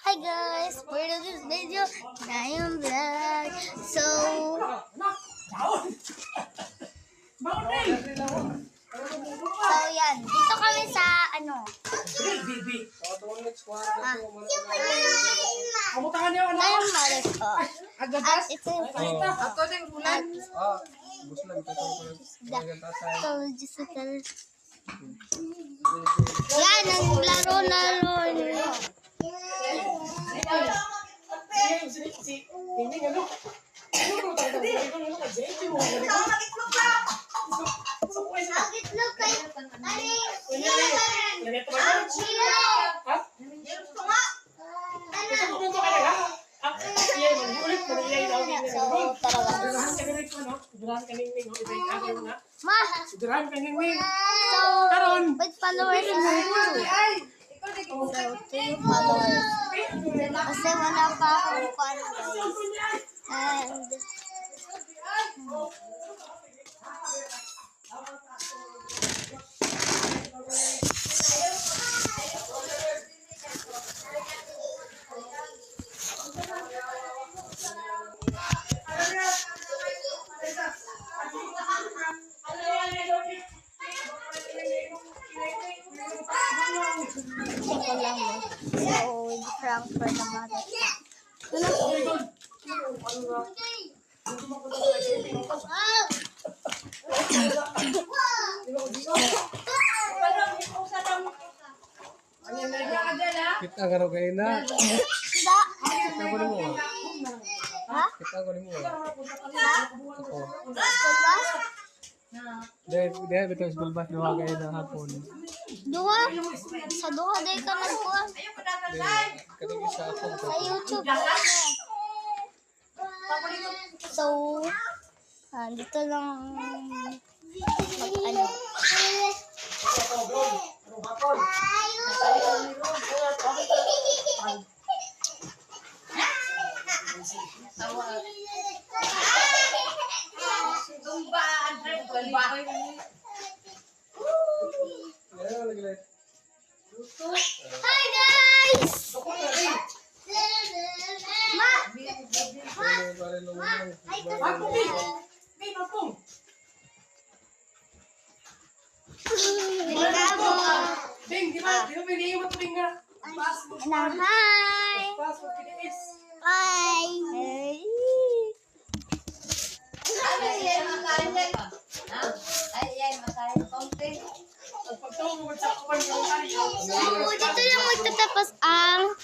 Hi guys, for this video, Nayon Vlog. So yan, dito kami sa ano. Tayong malas ko. At ito yung yan, ang laro-laro nyo. Ma! So, with followers na So, 3 followers. Kasi wala pa akong follow guys. And, ko lang eh. So, with prank for the mother. Kita karo kayo na. Tidak. Kita ko mo. Ha? Kita ko mo. Ako. Kulbas? Dahil bitaw sa bulbas duha kayo na hapon. Duha? Sa duha day ka nagkuha. Kanina sa ako. Sa YouTube. So, dito lang mag-ano. Hi guys! Ma! Hi! Bye! So, dito lang magtatapos ang